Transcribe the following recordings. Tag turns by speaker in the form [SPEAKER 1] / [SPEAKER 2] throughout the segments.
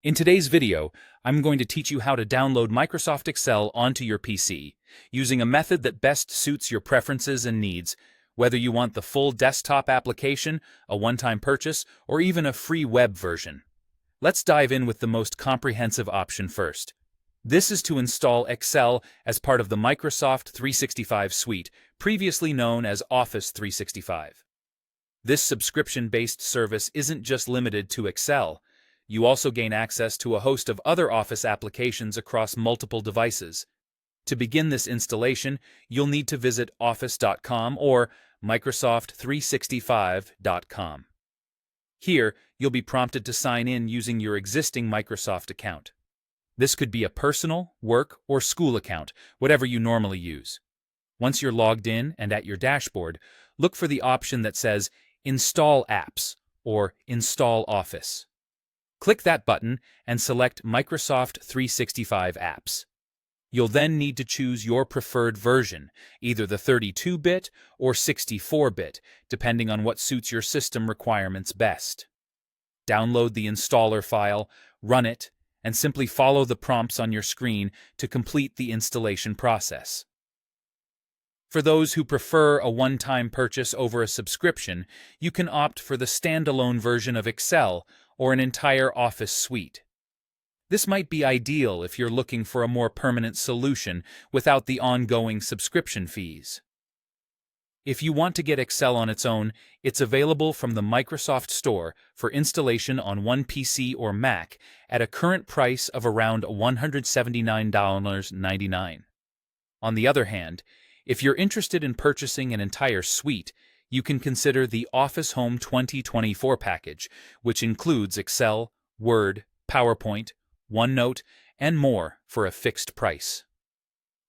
[SPEAKER 1] In today's video, I'm going to teach you how to download Microsoft Excel onto your PC, using a method that best suits your preferences and needs, whether you want the full desktop application, a one-time purchase, or even a free web version. Let's dive in with the most comprehensive option first. This is to install Excel as part of the Microsoft 365 suite, previously known as Office 365. This subscription-based service isn't just limited to Excel. You also gain access to a host of other Office applications across multiple devices. To begin this installation, you'll need to visit office.com or Microsoft365.com. Here, you'll be prompted to sign in using your existing Microsoft account. This could be a personal, work, or school account, whatever you normally use. Once you're logged in and at your dashboard, look for the option that says Install Apps or Install Office. Click that button and select Microsoft 365 Apps. You'll then need to choose your preferred version, either the 32-bit or 64-bit, depending on what suits your system requirements best. Download the installer file, run it, and simply follow the prompts on your screen to complete the installation process. For those who prefer a one-time purchase over a subscription, you can opt for the standalone version of Excel or an entire Office suite. This might be ideal if you're looking for a more permanent solution without the ongoing subscription fees. If you want to get Excel on its own, it's available from the Microsoft Store for installation on one PC or Mac at a current price of around $179.99. On the other hand, if you're interested in purchasing an entire suite, you can consider the Office Home 2024 package, which includes Excel, Word, PowerPoint, OneNote, and more for a fixed price.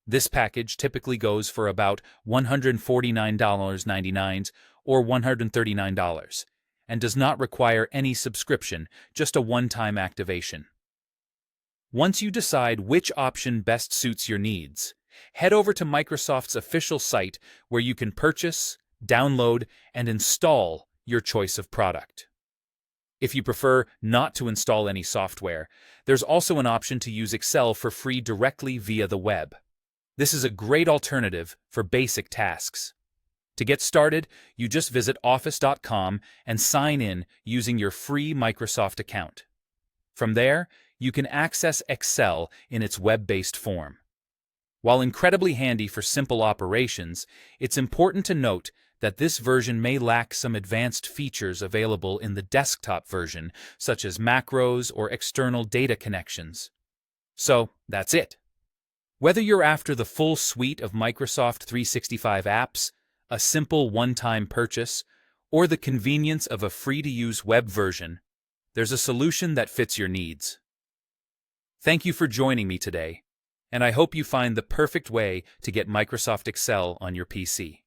[SPEAKER 1] This package typically goes for about $149.99 or $139, and does not require any subscription, just a one-time activation. Once you decide which option best suits your needs, head over to Microsoft's official site where you can purchase, download, and install your choice of product. If you prefer not to install any software, there's also an option to use Excel for free directly via the web. This is a great alternative for basic tasks. To get started, you just visit office.com and sign in using your free Microsoft account. From there, you can access Excel in its web-based form. While incredibly handy for simple operations, it's important to note that this version may lack some advanced features available in the desktop version, such as macros or external data connections. So, that's it. Whether you're after the full suite of Microsoft 365 apps, a simple one-time purchase, or the convenience of a free-to-use web version, there's a solution that fits your needs. Thank you for joining me today, and I hope you find the perfect way to get Microsoft Excel on your PC.